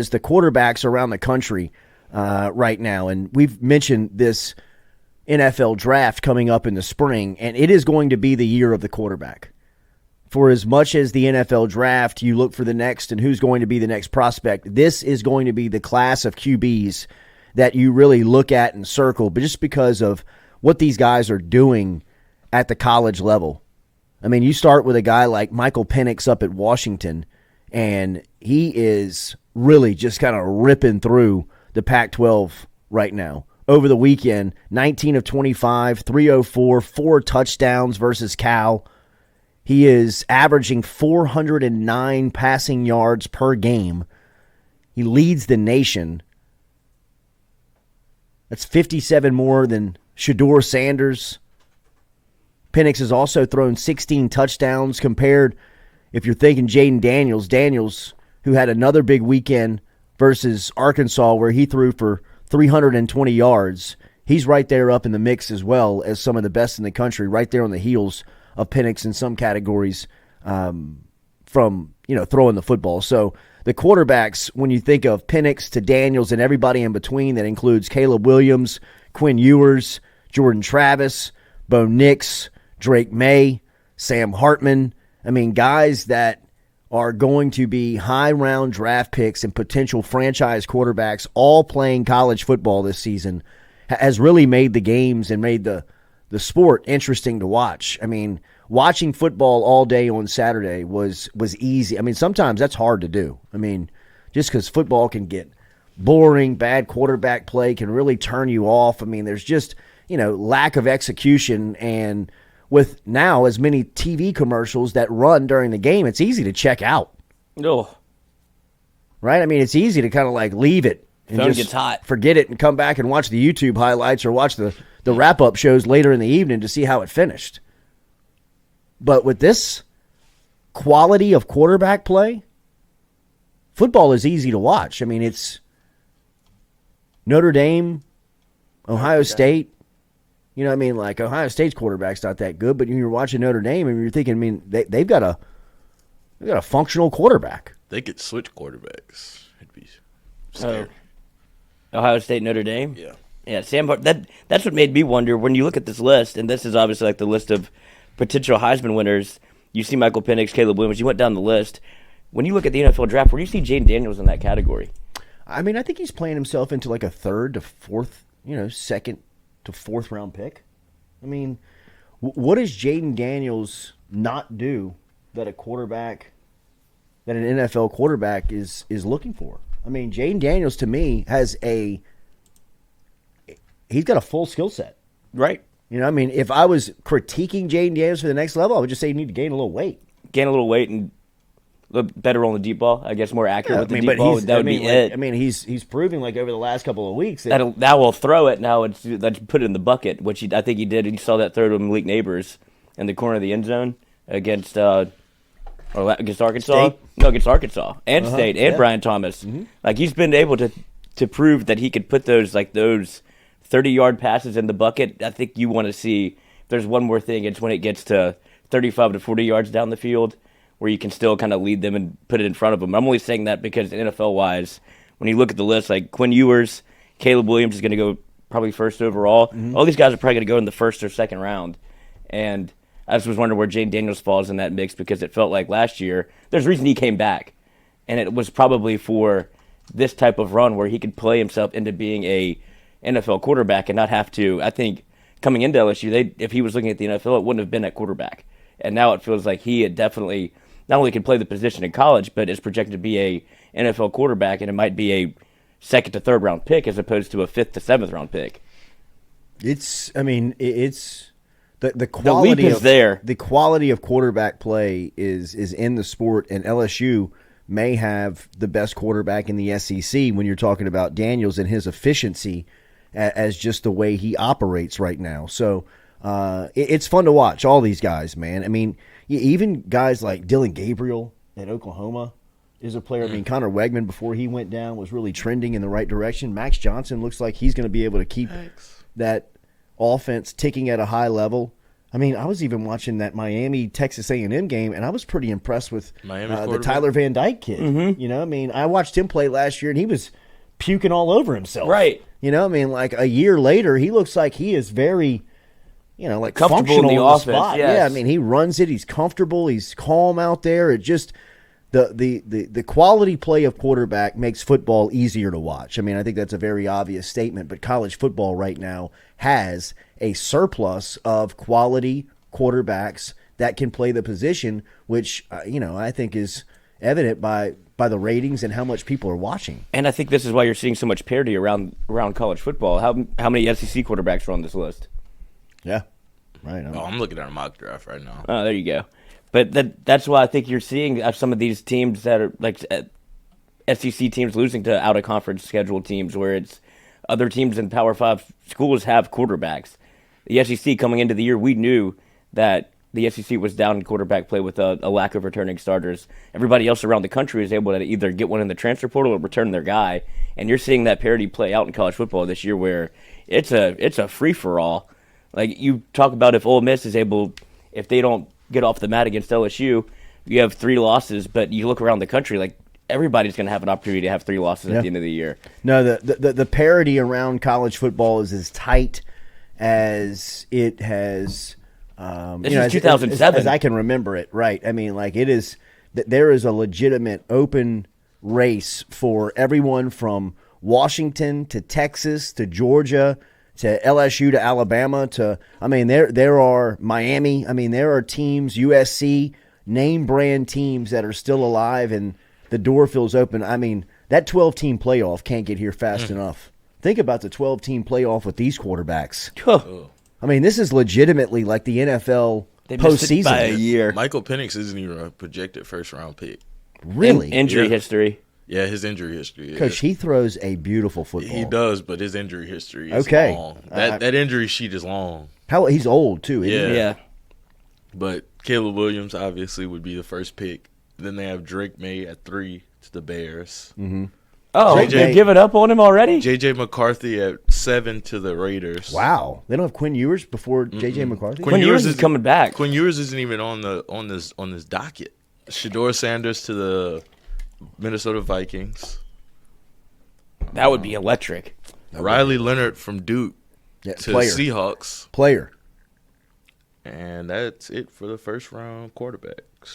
is the quarterbacks around the country right now. And we've mentioned this NFL draft coming up in the spring, and it is going to be the year of the quarterback. For as much as the NFL draft, you look for the next and who's going to be the next prospect, this is going to be the class of QBs that you really look at and circle, but just because of what these guys are doing at the college level. I mean, you start with a guy like Michael Penix up at Washington, and he is really just kind of ripping through the Pac-12 right now. Over the weekend, 19 of 25, 304, 4 touchdowns versus Cal. He is averaging 409 passing yards per game. He leads the nation. That's 57 more than Shedeur Sanders. Penix has also thrown 16 touchdowns compared, if you're thinking Jayden Daniels, who had another big weekend versus Arkansas where he threw for 320 yards. He's right there up in the mix as well as some of the best in the country, right there on the heels of Penix in some categories from throwing the football. So the quarterbacks, when you think of Penix to Daniels and everybody in between, that includes Caleb Williams, Quinn Ewers, Jordan Travis, Bo Nix, Drake May, Sam Hartman. I mean, guys that are going to be high-round draft picks and potential franchise quarterbacks all playing college football this season has really made the games and made the sport interesting to watch. I mean, watching football all day on Saturday was easy. I mean, sometimes that's hard to do. I mean, just because football can get boring, bad quarterback play can really turn you off. I mean, there's just, lack of execution, and with now as many TV commercials that run during the game, it's easy to check out. No. Right? I mean, it's easy to kind of like leave it and Phone just gets hot. Forget it and come back and watch the YouTube highlights or watch the wrap-up shows later in the evening to see how it finished. But with this quality of quarterback play, football is easy to watch. I mean, it's Notre Dame, Ohio State. You know what I mean? Like, Ohio State's quarterback's not that good, but you're watching Notre Dame and you're thinking, I mean, they've got a functional quarterback. They could switch quarterbacks. It'd be scary. Ohio State, Notre Dame? Yeah. Yeah, Sam. That's what made me wonder when you look at this list, and this is obviously like the list of potential Heisman winners. You see Michael Penix, Caleb Williams. You went down the list. When you look at the NFL draft, where do you see Jayden Daniels in that category? I mean, I think he's playing himself into like a third to fourth, second to fourth round pick. I mean, what does Jayden Daniels not do that an NFL quarterback is looking for? I mean, Jayden Daniels to me he's got a full skill set. Right. I mean, if I was critiquing Jayden Daniels for the next level, I would just say you need to gain a little weight. Gain a little weight and look better on the deep ball. I guess more accurate with the deep ball. That would be it. I mean, he's proving like over the last couple of weeks. Now we'll throw it. Now let's put it in the bucket, which I think he did. You saw that throw to Malik Neighbors in the corner of the end zone against Arkansas. State? No, against Arkansas and State and Brian Thomas. Mm-hmm. Like, he's been able to prove that he could put those 30-yard passes in the bucket. I think you want to see, if there's one more thing, it's when it gets to 35 to 40 yards down the field, where you can still kind of lead them and put it in front of them. I'm only saying that because NFL-wise, when you look at the list, like Quinn Ewers, Caleb Williams is going to go probably first overall. Mm-hmm. All these guys are probably going to go in the first or second round. And I just was wondering where Jayden Daniels falls in that mix, because it felt like last year, there's a reason he came back. And it was probably for this type of run where he could play himself into being a NFL quarterback and not have to. I think coming into LSU, if he was looking at the NFL, it wouldn't have been at quarterback. And now it feels like he had definitely not only can play the position in college, but is projected to be a NFL quarterback, and it might be a second to third round pick as opposed to a fifth to seventh round pick. It's the quality the leap is there. The quality of quarterback play is in the sport, and LSU may have the best quarterback in the SEC when you're talking about Daniels and his efficiency as just the way he operates right now. So it's fun to watch all these guys, man. I mean, even guys like Dylan Gabriel at Oklahoma is a player. I mean, Connor Wegman, before he went down, was really trending in the right direction. Max Johnson looks like he's going to be able to keep that offense ticking at a high level. I mean, I was even watching that Miami Texas A&M game, and I was pretty impressed with Miami the quarterback? Tyler Van Dyke kid. Mm-hmm. You know, I mean, I watched him play last year, and he was puking all over himself. Right. You know, I mean, like a year later, he looks like he is very, like Comfortable in functional the in the offense, spot. yes. Yeah, I mean, he runs it. He's comfortable. He's calm out there. It just the quality play of quarterback makes football easier to watch. I mean, I think that's a very obvious statement, but college football right now has a surplus of quality quarterbacks that can play the position, which I think is evident by the ratings and how much people are watching. And I think this is why you're seeing so much parity around college football. How many SEC quarterbacks are on this list? Yeah, right. I'm looking at a mock draft right now. Oh, there you go. But that's why I think you're seeing some of these teams that are like SEC teams losing to out of conference scheduled teams, where it's other teams in Power 5 schools have quarterbacks. The SEC coming into the year, we knew that the SEC was down in quarterback play with a lack of returning starters. Everybody else around the country is able to either get one in the transfer portal or return their guy. And you're seeing that parity play out in college football this year, where it's a free for all. Like you talk about, if Ole Miss is able, if they don't get off the mat against LSU, you have 3 losses. But you look around the country, like everybody's going to have an opportunity to have 3 losses at the end of the year. No, the parity around college football is as tight as it has. This is 2007. As I can remember it, right? I mean, like it is. There is a legitimate open race for everyone from Washington to Texas to Georgia to LSU to Alabama to. I mean, there are Miami. I mean, there are teams, USC, name brand teams that are still alive, and the door feels open. I mean, that 12-team playoff can't get here fast enough. Think about the 12-team playoff with these quarterbacks. I mean, this is legitimately like the NFL postseason. By a year. Michael Penix isn't even a projected first-round pick. Really? Injury history. Yeah, his injury history. Coach, he throws a beautiful football. He does, but his injury history is Okay. long. That injury sheet is long. He's old, too. Isn't he? Yeah. But Caleb Williams obviously would be the first pick. Then they have Drake May at 3 to the Bears. Mm-hmm. Oh, JJ they're giving up on him already? J.J. McCarthy at 7 to the Raiders. Wow. They don't have Quinn Ewers before J.J. McCarthy? Quinn Ewers is coming back. Quinn Ewers isn't even on this docket. Shador Sanders to the Minnesota Vikings. That would be electric. Riley Leonard from Duke to Seahawks. Player. And that's it for the first round quarterbacks.